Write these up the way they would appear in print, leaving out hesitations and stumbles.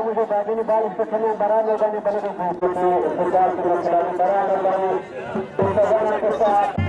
मुझे दादी ने बाल स्टेशन में बड़ा मैदानी बने फुटबॉल के खिलाड़ी बड़ा मैदानी के साथ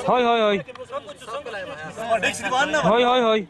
Hoi hoi hoi. Hoi hoi hoi.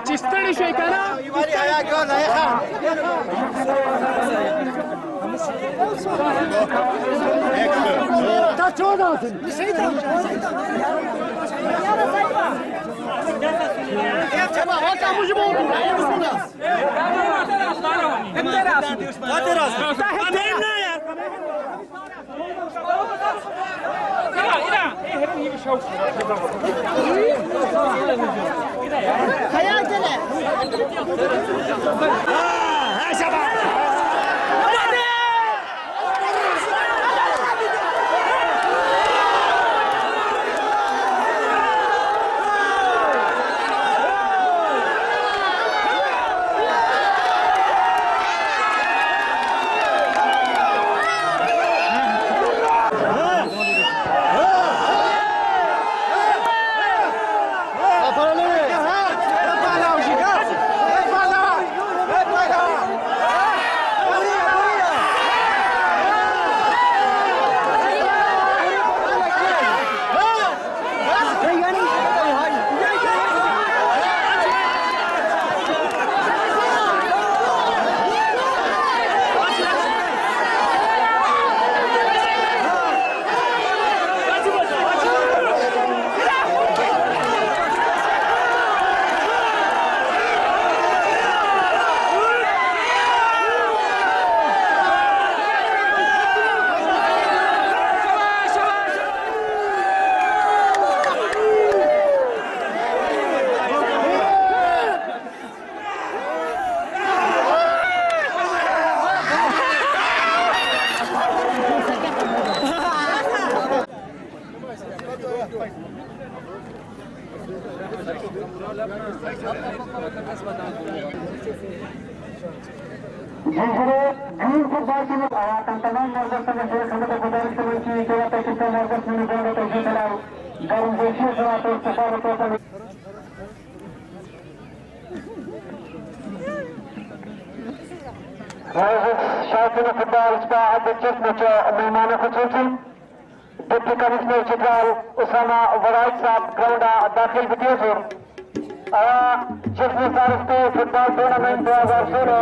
تستني شوي كان تا 14 शायकीन football का दिलचस्प मेहमानों खसूसी डिप्टी कमिश्नर चित्राल उसामा वराइट साहब ग्राउंड दाखिल विदेशूर जिसमें सारिस्ते फुटबॉल टूर्नामेंट 2016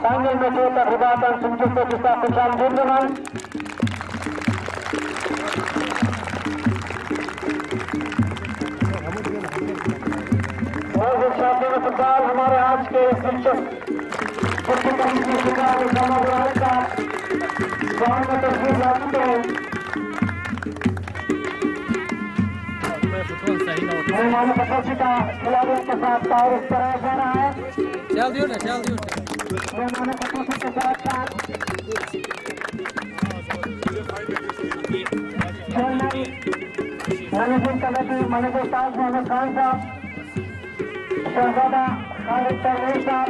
फाइनल में जो तकरीबात संयुक्त जिसका खुशाम जुर्मान शायकीन फुटबॉल हमारे आज के दिलचस्प डिप्टी कमिश्नर चित्राल उसामा वराइट साहब ग्राउंड में तस्वीर लाते हैं। मेहमान पसंदी का खिलाड़ियों के साथ तारुफ कराया जा रहा है। चल दियो ना मेहमान पसंदी के साथ मैनेजिंग कमेटी मैनेजर साहब मोहम्मद खान साहब, शहजादा खालिद तनवीर साहब,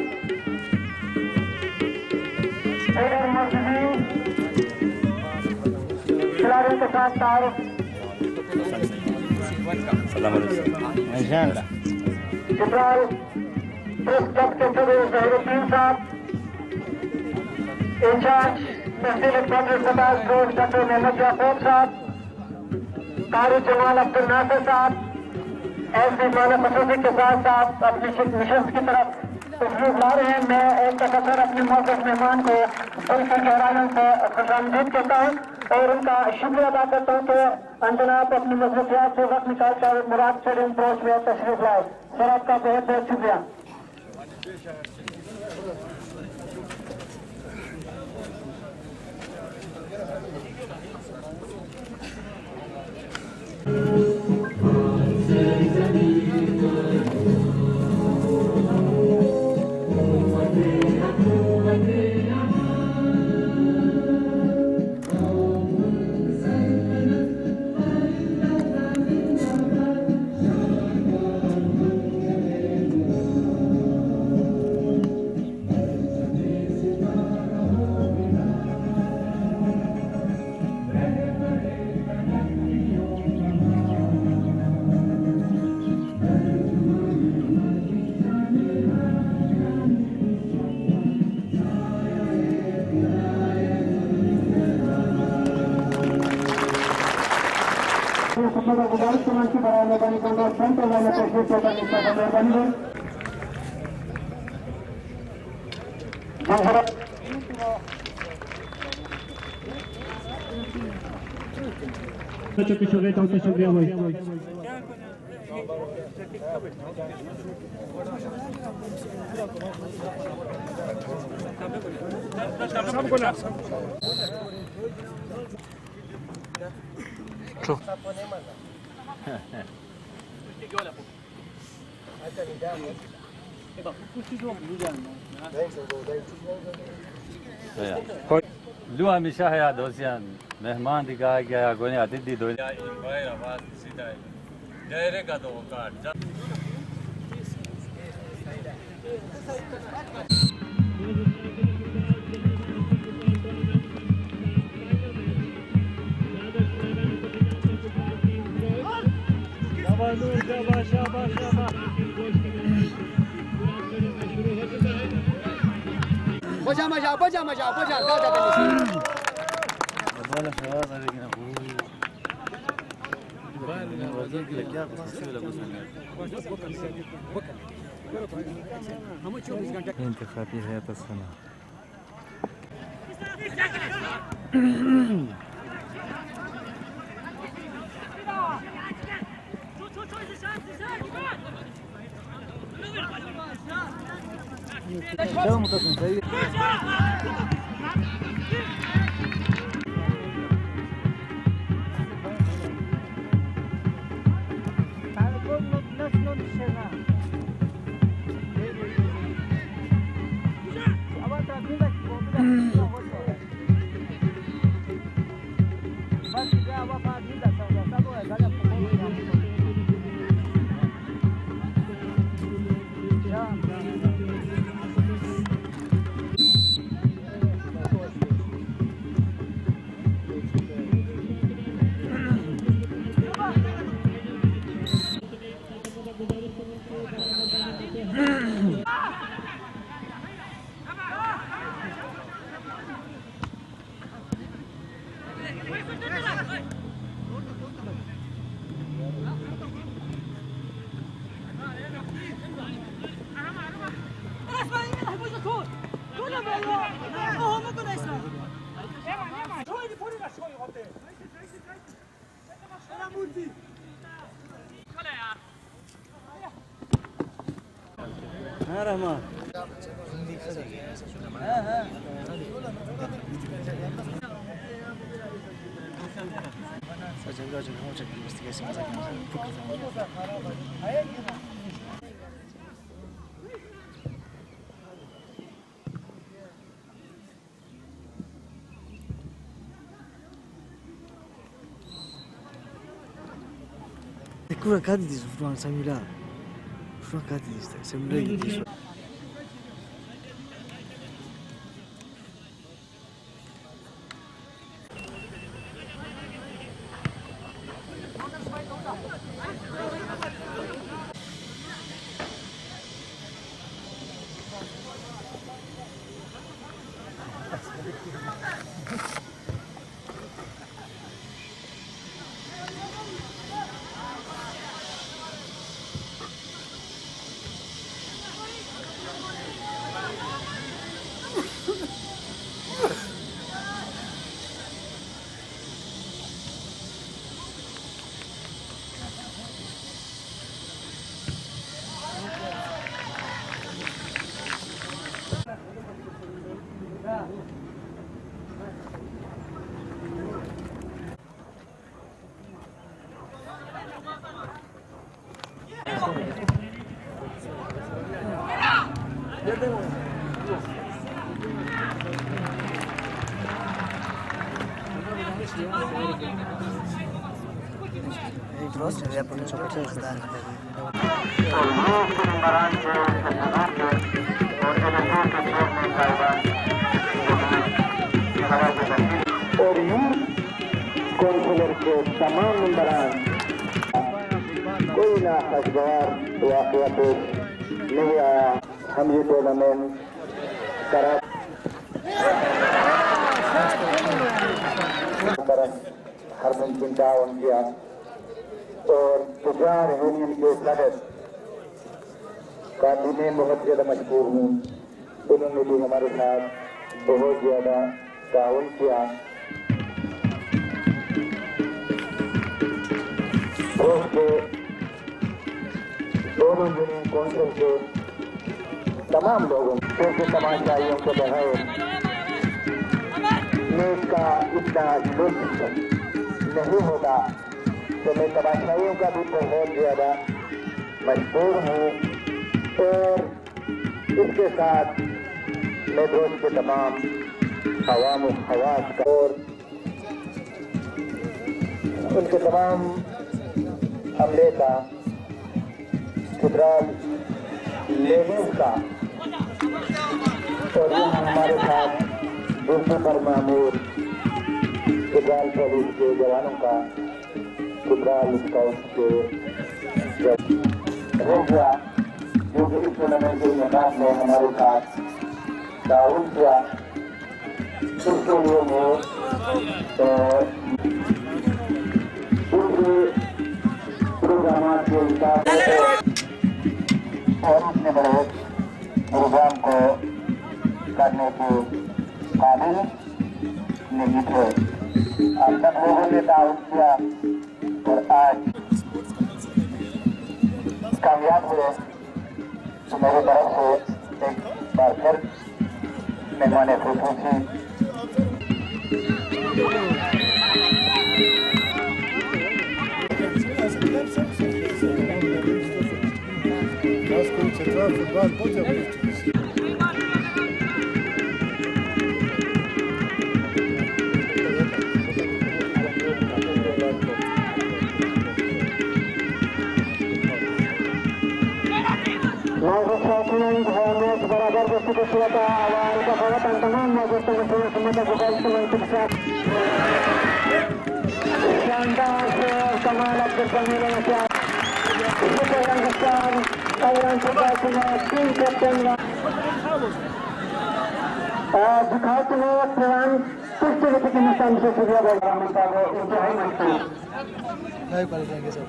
हेडर मौजूद खिलाड़ियों के साथ तारुफ चित्राल प्रेस क्लब के सदस्य जहीरुद्दीन साहब, इंचार्ज तहसील अस्पताल रोड डॉक्टर मोहम्मद याकूब साहब, कारी जमाल अब्दुल नासिर साहब, ऐसे माना खसूसी के साथ साहब अपनी मिशन की तरफ तशरीफ ला रहे हैं। मैं एक तकसर अपने मौजूद मेहमान को दिल की गहराइयों से खुशामदीद कहता हूँ और उनका शुक्रिया अदा करता हूँ कि जनाब अपनी मसरूफियात से वक्त निकाल कर मुराद स्टेडियम प्रोच में तशरीफ लाए। सर आपका बहुत बहुत शुक्रिया। गुजारिश की बराबर बनी कांग्रेस फ्रंट वाले तशरीफ लेकर निष्ठा बनी गई। शुक्रिया भाई। Çok. Hoy. लू हमेशा है दोस्तान मेहमान दिखा गया गोने अतिथि दो भाई आवाज सीधा है डेरे का तो card انتخابي هذا السنة. Kurang kadi di ruang Samira. Ruang kadi di Samira di. और यूथ काउंसिलर के तमाम मेंबरान कोई ना खुशगवार वाकया पेश नहीं आया। हम ये टूर्नामेंट करा हर मुमकिन ताउन किया और तुजार यूनियन के सदस्य का मैं बहुत ज़्यादा मजबूर हूँ। उन्होंने भी हमारे साथ बहुत ज़्यादा ताउन किया। दोनों यूनियन काउंसिल के तमाम लोगों क्योंकि तमाशाइयों के बगैर मैच का इतना लुत्फ नहीं होता, तो मैं तमाशाइयों का भी बहुत ज़्यादा मजबूर हूँ। और इसके साथ मैं दोस्त के तमाम अवाम व खवास का और उनके तमाम हमले का फुटबॉल लेडीज का और यहाँ हमारे साथ दूसरे पर मामूर फुटबॉल पुलिस के जवानों का फुटबॉल स्काउट के रोकिया जो कि इस टूर्नामेंट के निकास में हमारे साथ दाऊद किया, उसके लिए मैं दूसरे प्रोग्राम के हिसाब से और इतने बड़े प्रोग्राम को करने के काबिल नहीं थे। आप सब लोगों ने दाऊद किया और आज कामयाब हुए, तो मेरी तरफ से एक बार फिर मेहमान खुशूसी Central Futbol Podia बराबर दोस्तों को सुनता आवाज का स्वागत तमाम दोस्तों को सुनता गुजारिश के साथ शानदार से कमाल अब्दुल जमील ने किया पाकिस्तान और टीम कैप्टन दिखाते हुए प्रधान कुछ तरीके के निशान से सुझाव इंतहाई मशहूर नहीं पड़ जाएंगे सब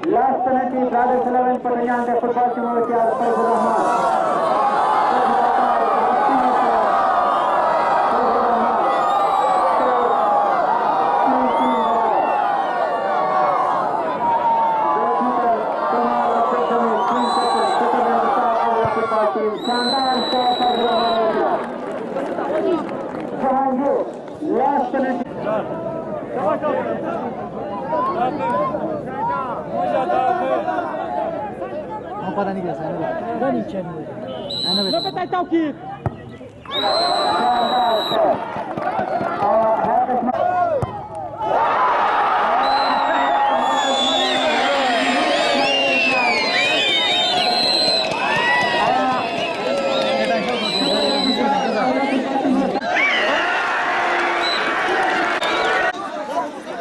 Last penalty, Brothers 11 for the young football team of the Fazlur Rahman. Last penalty. पता नहीं कैसा है पता नहीं चल لا بتاع التوقيت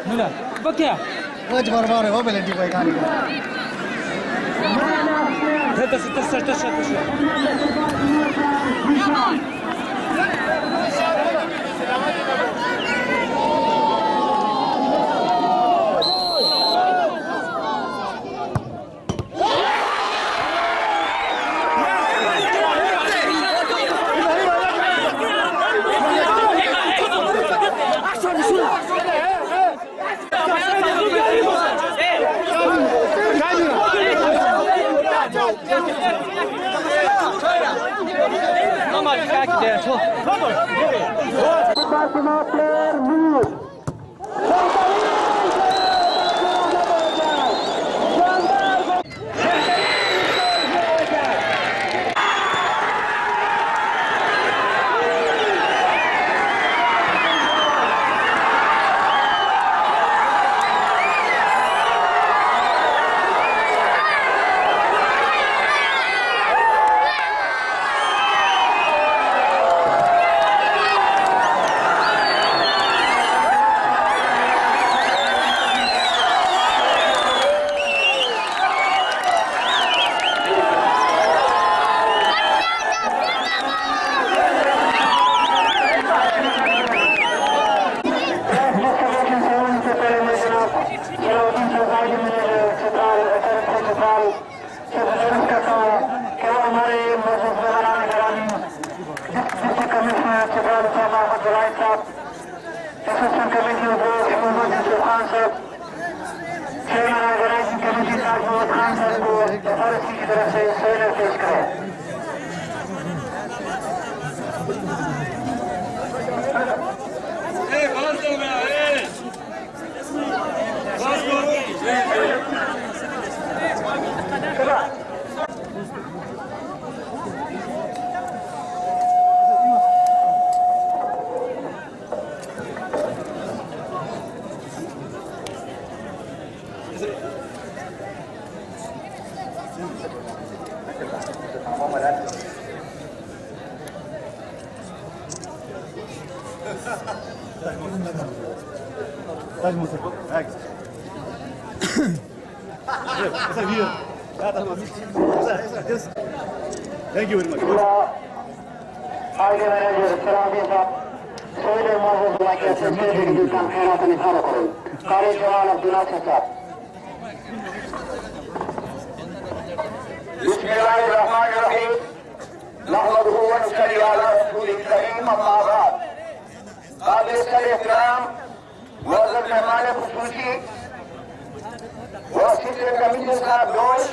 ملا بكيا وجه برباري هو بلدي باي كان Fatima player move. Thank you very much. बिस्मिल्लाहिर्रहमानिर्रहीम नहमदुहु व नसल्ली अला रसूलिल करीम अम्मा बाद काबिल-ए-इहतराम मुअज़्ज़ज़ मेहमान खुसूसी व सिदर कमीशन साहब दोस्त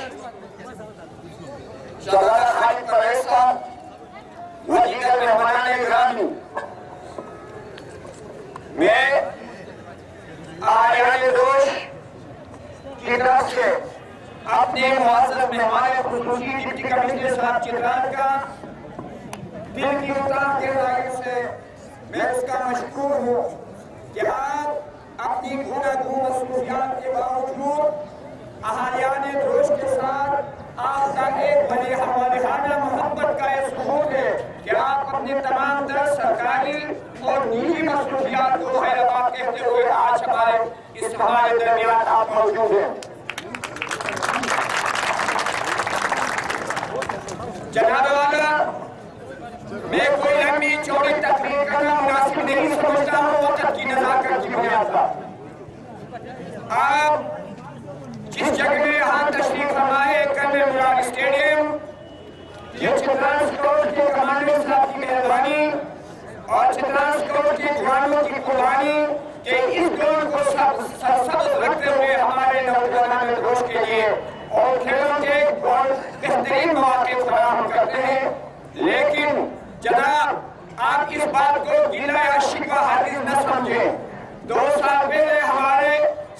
सरदार खालिद परवेज साहब व दीगर मेहमानान गिरामी मैं आयान दोस्त की तरफ से अपने मुअज़्ज़ज़ मेहमान खुसूसी डिप्टी कमिश्नर साहब चित्रान का दिल की उतार के जाहिर से मैं उसका मशकूर हूँ कि आप अपनी गुनागू मसरूफियात के बावजूद अहालियान दोस्त के साथ आपका एक बड़े हवालेखाना मोहब्बत का एक सबूत है कि आप अपने तमाम दर सरकारी और निजी मसरूफियात को खैराबाद कहते हुए आज हमारे दरमियान आप मौजूद हैं। जनाब वाला मैं कोई लंबी चौड़ी तकरीर करना मुनासिब नहीं समझता हूँ वक्त की नज़ाकत की बुनियाद पर। आप जिस जगह में यहाँ तशरीफ फरमाए कर्नल मुराद स्टेडियम, ये चित्रांश कोर्ट के कमांडेंट साहब की मेहरबानी और चित्रांश कोर्ट के जवानों की कुर्बानी के इस दौर को सब रखते हुए हमारे नौजवानों में दोस्त के लिए और खेलों के बहुत बेहतरीन मौके फराहम करते हैं। लेकिन जनाब आप इस बात को गिला या शिकवा हादिस न समझें। 2 साल पहले हमारे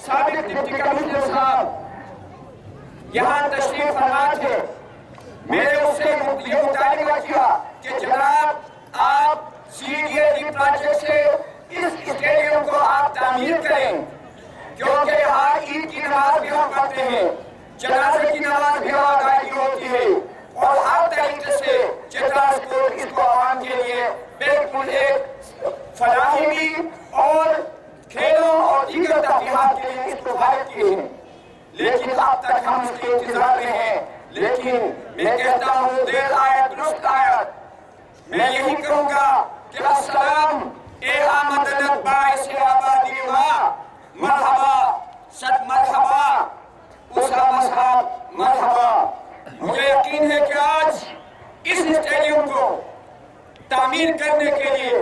साबिक डिप्टी कमिश्नर साहब यहाँ तशरीफ फरमा थे। मैंने उससे ये मुतालिबा किया कि जनाब आप CDA प्रोजेक्ट से इस स्टेडियम को आप तामीर करें, क्योंकि यहाँ ईद की नमाज भी हम पढ़ते हैं, जनाजे की नमाज भी अदायगी होती है और हर तरीके से चित्रांश कोर्ट इसको आवाम के लिए बिल्कुल एक फलाही और खेलों और दीगर तफरीहात के लिए इसको वायद किए हैं। लेकिन अब तक हम उसके इंतजार में हैं। लेकिन मैं कहता हूँ देर आयत दुरुस्त आयत। मैं यही कहूँगा कि अस्सलाम ए आमदन बाइस आबादी वा मरहबा सद मरहबा उसका मसहब मरहबा। मुझे यकीन है कि आज इस स्टेडियम को तामीर करने के लिए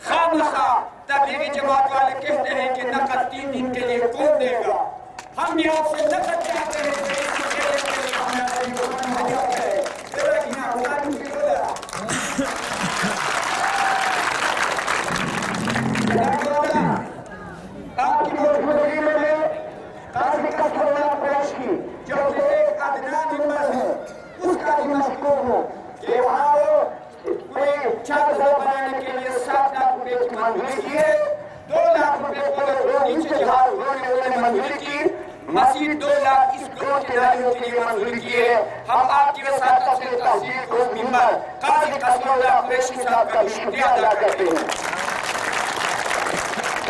खामखा तबलीगी जमात वाले कहते हैं कि नकद 3 दिन के लिए कौन देगा। हम भी आपसे नकद चाहते हैं कि इस स्टेडियम के लिए हमें भी मशहूर हूँ कि वहाँ वो छत बनाने के लिए 7 लाख रुपए की मंजूरी की है, 2 लाख रुपए को नीचे जहाज उन्होंने मंजूरी की, मजीद 2 लाख इस ग्रोथ के नालियों के लिए मंजूरी की है। हम आपकी वसात से तहसील को मेंबर काजी कसमुल्लाह कुरैशी साहब का भी शुक्रिया अदा करते हैं।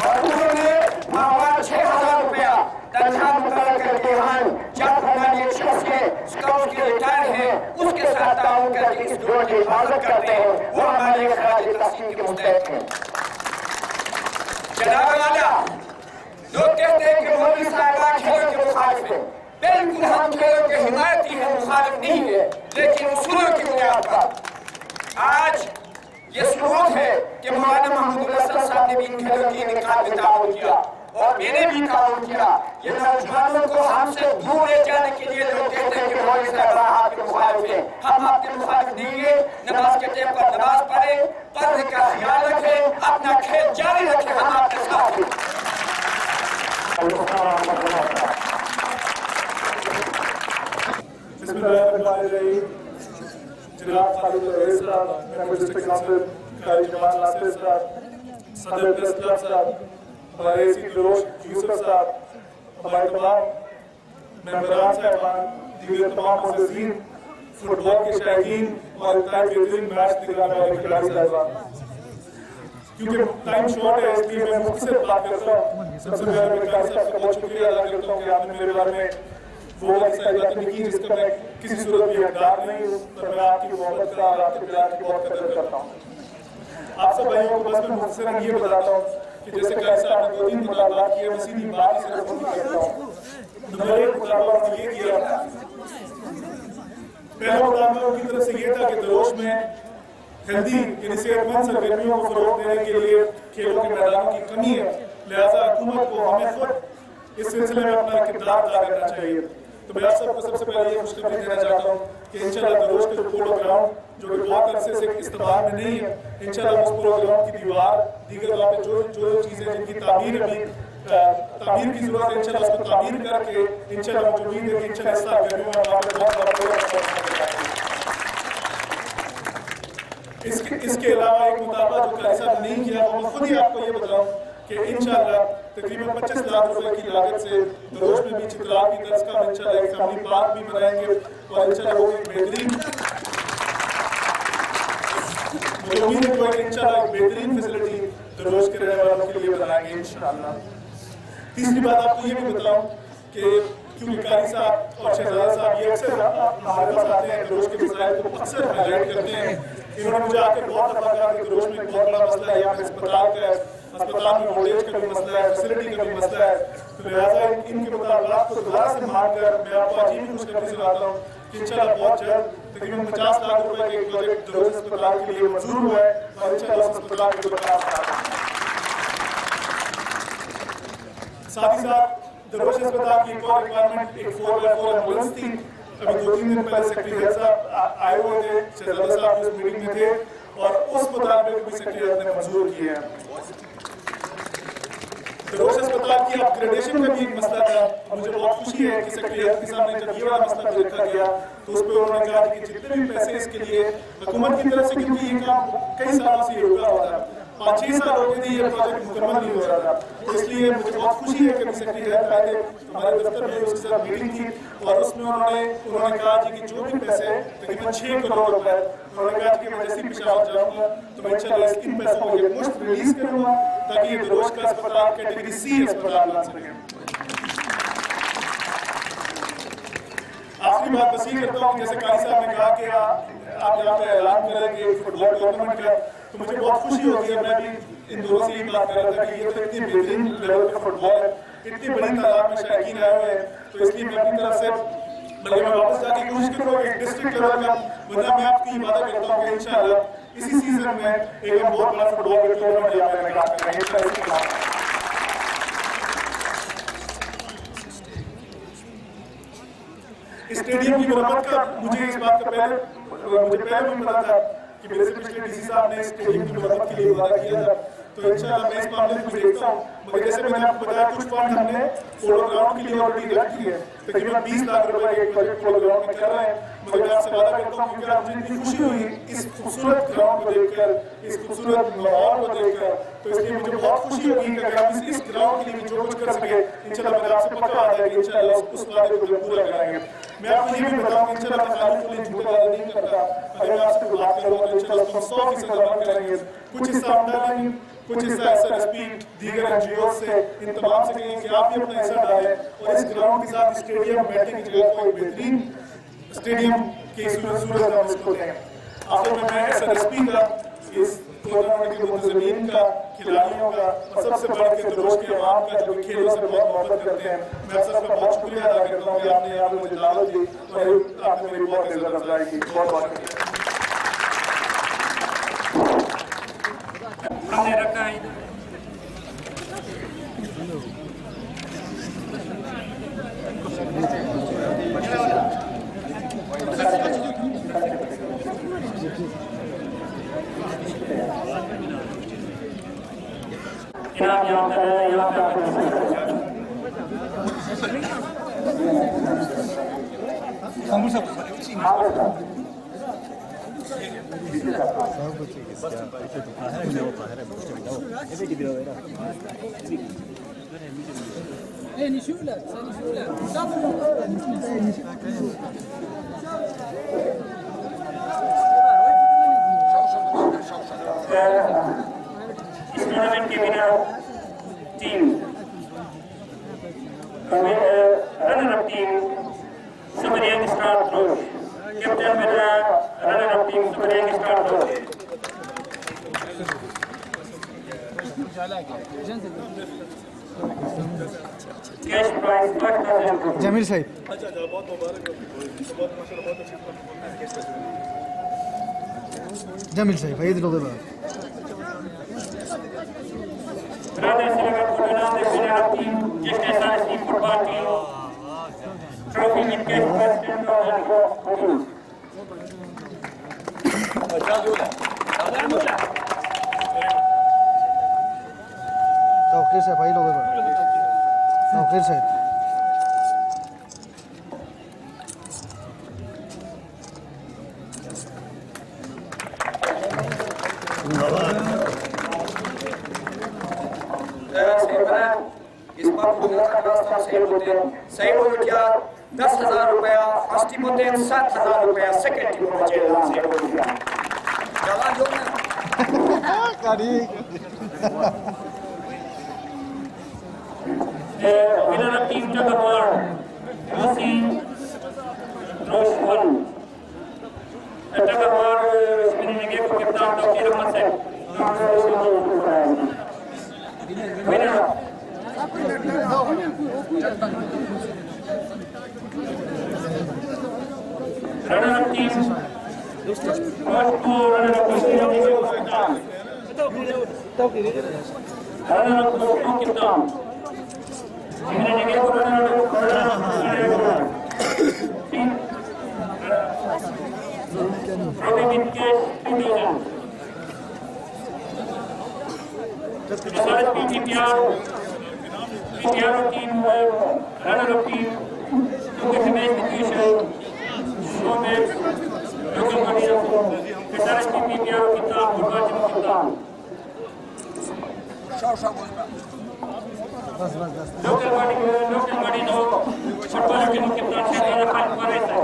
और उन्होंने मामला 6000 रुपया तनख्वाह मुकर्रर करके वहाँ जब हमारे शख्स के स्काउट के रिटायर हैं उसके साथ ताउन करके इस ग्रोथ की हिफाजत करते हैं, वो हमारे खराज तहसील के मुस्तहक हैं। जनाब वाला लोग कहते हैं कि मौलवी साहब खेलों के मुखालिफ हैं, बिल्कुल हम खेलों के हिमायती हैं, मुखालिफ नहीं है, लेकिन उसूलों की बुनियाद पर आज ये सबूत है कि मौलाना महमूद अब्बास साहब ने भी इन खेलों की इनेकाद में ताउन किया और मैंने भी ताउन किया। ये नौजवानों को हमसे दूर ले जाने के लिए लोग कहते हैं कि मौलवी साहब आपके मुखालिफ हैं, हम आपके मुखालिफ नहीं है। नमाज के टाइम पर नमाज पढ़े, पढ़ने का ख्याल रखें, अपना खेल जारी रखें, हम आपके साथ हैं। जनाब खालिद रईस साहब, मेंबर डिस्ट्रिक्ट काउंसिल कारी जमाल नासिर साहब, सदर प्रेस क्लब साहब, हमारे एसी दरोश यूसुफ साहब, हमारे तमाम मेंबरान साहबान, दीगर तमाम मुअज़्ज़िज़ीन, फुटबॉल के शायकीन और इतना बेहतरीन मैच दिखाने वाले खिलाड़ी साहबान। क्योंकि टाइम शॉर्ट है इसलिए मैं मुख्तसर बात करता हूँ। सबसे पहले मैं कारी साहब का बहुत शुक्रिया अदा करता हूँ कि आपने मेरे बारे में वो ऐसा इजाज़त की जिसका मैं किसी सूरत भी हकदार नहीं हूँ, पर मैं आपकी मोहब्बत का और आपके प्यार की बहुत कदर करता हूँ। आप सब भाइयों को बस मैं मुख्तसरन ये बताता हूँ कि जैसे कारी साहब ने 2-3 मुतालबा किए, मैं सीधी बात ही सिर्फ उनकी करता हूँ। नंबर 1 मुतालबा उन्होंने ये किया, पहला मुतालबा उनकी तरफ से ये था कि दरोश में हेल्दी यानी सेहतमंद सरगर्मियों को फरोग देने के लिए खेलों के मैदानों की कमी है, लिहाजा हुकूमत को हमें खुद इस सिलसिले में अपना किरदार अदा करना चाहिए। तो मैं आप सबको सबसे पहले ये खुशखबरी देना चाहता हूँ कि इंशाल्लाह दरोश के जो पोलो ग्राउंड जो कि बहुत अरसे से इस्तेमाल में नहीं है, इंशाल्लाह उस पोलो ग्राउंड की दीवार दीगर वहाँ पे जो चीज़ें जिनकी तामीर अभी तामीर की जरूरत है, इंशाल्लाह उसको तामीर करके इंशाल्लाह मुझे उम्मीद है कि इंशाल्लाह इस साल गर्मियों में वहाँ पे बहुत बड़ा पोलो। इसके अलावा एक मुतालबा जो कारी साहब ने नहीं किया, वो मैं खुद ही आपको ये बताऊँ कि इंशाल्लाह तकरीबन 25 लाख रुपए की लागत से दरोश में भी चित्राल की तर्ज का इंशाल्लाह एक फैमिली पार्क भी बनाएंगे और इंशाल्लाह वो एक बेहतरीन, मुझे उम्मीद है कि इंशाल्लाह एक बेहतरीन फैसिलिटी दरोश के रहने वालों के लिए बनाएंगे इंशाल्लाह। तीसरी बात आपको ये भी बताऊं कि क्योंकि कारी साहब और शहजादा साहब ये अक्सर हमारे पास आते हैं, दरोश के मसाइल को अक्सर हाईलाइट करते हैं। इन्होंने मुझे आकर बहुत दफा कहा कि दरोश में एक बहुत बड़ा मसला है, यहाँ पे अस्पताल का है, अस्पताल में वोल्टेज का भी मसला है, फैसिलिटी का भी मसला है। तो लिहाजा इनके मुताबिक को दोबारा से मांगकर मैं आपको आज भी खुशखबरी सुनाता हूँ कि इंशाल्लाह बहुत जल्द तकरीबन 50 लाख रुपए के प्रोजेक्ट दरोश अस्पताल के लिए मंजूर हुआ है और इंशाल्लाह उस अस्पताल के विकास होगा। साथ ही साथ दरोश अस्पताल की एक और रिक्वायरमेंट एक 4x4 एम्बुलेंस थी। अभी 2-3 दिन पहले सेक्रेटरी साहब आए हुए थे, शहजादा साहब उस मीटिंग में थे और उस मुताबिक भी सेक्रेटरी ने मंजूर किए हैं। दरोश अस्पताल की अपग्रेडेशन का भी एक मसला था और मुझे बहुत खुशी है कि सेक्रेटरी साहब ने जब ये वाला मसला रखा गया तो उस पर उन्होंने कहा कि जितने भी पैसे इसके लिए हुकूमत की तरफ से, क्योंकि ये काम कई सालों से रुका हुआ था, 5-6 साल हो गए थे ये प्रोजेक्ट मुकम्मल नहीं हो रहा था, तो इसलिए मुझे बहुत खुशी है कि सेक्रेटरी आए थे हमारे दफ्तर में, उसके साथ मीटिंग थी और उसमें उन्होंने कहा जी कि जो भी पैसे तकरीबन 6 करोड़ रुपए, उन्होंने कहा कि मैं जैसे पेशावर जाऊँगा तो मैं इंशाल्लाह इन पैसों को मुफ्त रिलीज करूँगा ताकि ये दरोश का अस्पताल कैटेगरी C अस्पताल बन सके। आखिरी बात बस ये करता हूँ, जैसे कारी साहब ने कहा कि आप यहाँ पे ऐलान करेंगे फुटबॉल टूर्नामेंट का, तो मुझे बहुत खुशी होती है। मैं भी इन दोनों से ही बात कर रहा था कि ये तो इतनी बेहतरीन लेवल का फुटबॉल है, इतनी बड़ी तादाद में शायकीन आए हुए हैं, तो इसलिए मैं अपनी तरफ से बल्कि मैं वापस जाके कोशिश करूँगा एक डिस्ट्रिक्ट लेवल का, वरना मैं आपकी वादा करता हूँ कि इंशाल्लाह इसी सीजन में एक बहुत बड़ा फुटबॉल का टूर्नामेंट यहाँ पे निकाल करेंगे। स्टेडियम की मरम्मत का मुझे इस बात का पहले भी पता था कि मेरे से पिछले डीसी साहब ने स्टेडियम की मरम्मत के लिए वादा किया था, तो इंशाल्लाह मैं इस मामले को भी देखता हूँ। मगर जैसे मैंने आपको बताया कुछ फंड हमने पोलो ग्राउंड के लिए ऑलरेडी रखी है, तकरीबन 20 लाख रुपए एक प्रोजेक्ट पोलो ग्राउंड में कर रहे हैं। मगर मैं आपसे वादा करता हूँ क्योंकि मुझे इतनी खुशी हुई इस खूबसूरत ग्राउंड को देखकर, इस खूबसूरत माहौल को देखकर, तो इसलिए मुझे बहुत खुशी होगी कि अगर हम इस ग्राउंड के लिए जो कुछ कर सके इंशाल्लाह मेरा आपसे पक्का वादा है कि इंशाल्लाह उस वादे को हम पूरा कराएंगे। मैं आपको ये भी बताऊंगा इंशाल्लाह मैं खाली के लिए झूठे वादा नहीं करता। अगर मैं आपसे बात करूंगा तो इंशाल्लाह हम 100% अमल करेंगे। कुछ हिस्सा हम डालेंगे, कुछ हिस्सा एसएसपी दीगर एनजीओ से इन तमाम से कहेंगे कि आप भी अपना हिस्सा डालें और इस ग्राउंड के साथ स्टेडियम बैठने की जगह को एक बेहतरीन स्टेडियम की सूरत हम इसको दें। आखिर में मैं एसएसपी का इस टूर्नामेंट की मुंतजमीन का, खिलाड़ियों का और सबसे बढ़ के दरोज के अवाम का जो खेलों से बहुत मोहब्बत करते हैं, मैं सबका बहुत शुक्रिया अदा करता हूँ कि आपने यहाँ पे मुझे दावत दी और आपने मेरी बहुत इज्जत अफजाई की। बहुत बहुत शुक्रिया। हमने रखा है इनाम यहाँ पर है, यहाँ पर इस टूर्नामेंट के winner team runner up team super young star rose, captain मेरा runner up team super young star rose. Cash prize 50,000 Jamil साहब, बहुत मुबारक हो, बहुत माशाल्लाह बहुत अच्छी जमील साहब भाई इधर उधर Brother Silver Kudunan, the winner team, just as our team football team. Trophy in cash prize 10,000 rupees. Tauqeer साहब भाई लोग तौकीर साहब इस पर खुदा का रास्ता सेल होते हैं सही बोल क्या 10,000 रुपया फर्स्ट टीम होते हैं 7,000 रुपया सेकंड टीम बचे सेल हो गया जवान जो Winner of team Tugawar, Lucy Roshwan. Tugawar winning again for Captain Dr. Ahmed. Winner. Runner of team Rajpur, runner of team runner of Captain. Winner again for runner Trophy with cash 2,000. Besides PTR team, runner of team, Education Institution, Showmates, local body of besides PTR Kitab, Gurbaji Kitab. Local body no, football team Kitab से वाला पाँच बार ऐसा.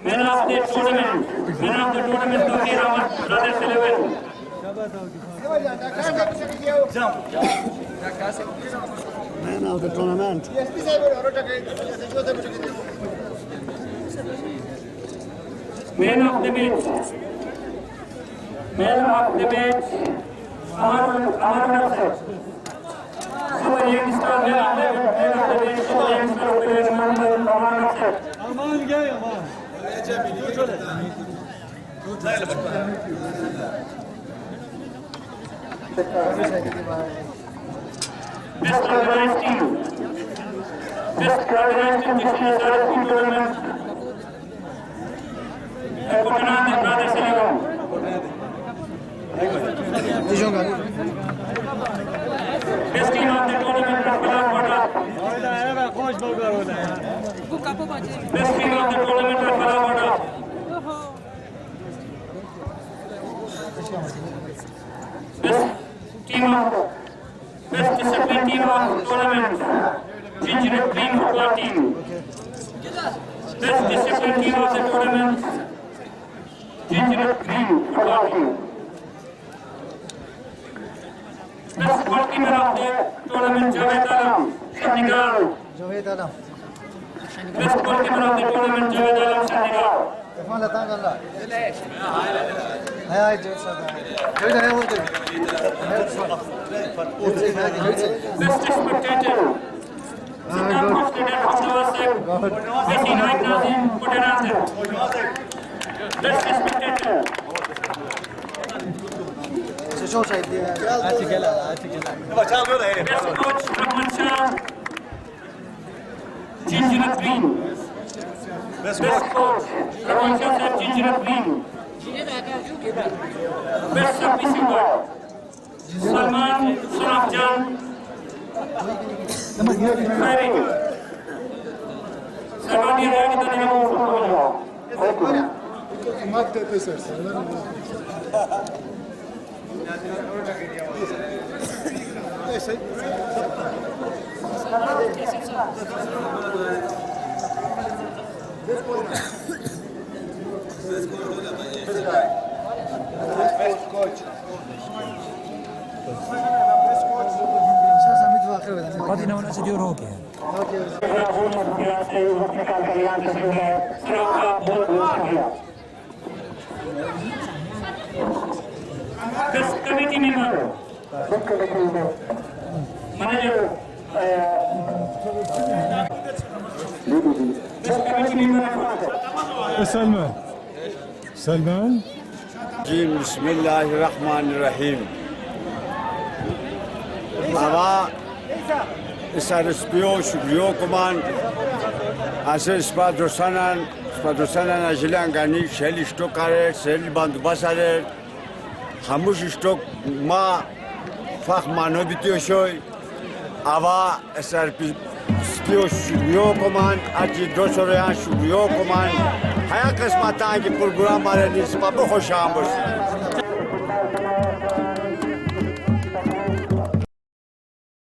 Man of the tournament, Dr. Ahmed, Brothers 11. Man of the tournament. Man of the match. Man of the match. Amar Narsar. Super young star man of the match. Super young star player Amar Narsar. Best organized team. Best organized team. This is RSP tournament. Kotanand and Brother Senegal. Best team of the tournament of Falakota. Best team of the tournament of Falakota. Best discipline team of tournament. Ginger Green Football Team. Best discipline team of the tournament. Ginger Green Football Team. Best goalkeeper of the tournament, Javed Alam, Senegal. Best goalkeeper of the tournament, Javed Alam, Senegal. Best spectator. Siddharth Muslider Hamdawasek, facing Naik Nazim Kotanand. Best spectator. Best coach Rahman Shah, Ginger Green. Best coach Rahman Shah said Ginger Green. Best sub-receiver Salman Surafjan. Firing. Salman is ready to name of قضينا وناس يوروبيا Best committee member. Manager. Best committee member. سلمان بسم الله الرحمن الرحيم. Ava isarspio shugrio command asir spadrosanan ajilangani sheli stokare sheli bandubasare hamush stok ma fachmanobitioshoi ava isarspio shugrio command aji dosorian shugrio command haya qismatangi program are nisba khosham bash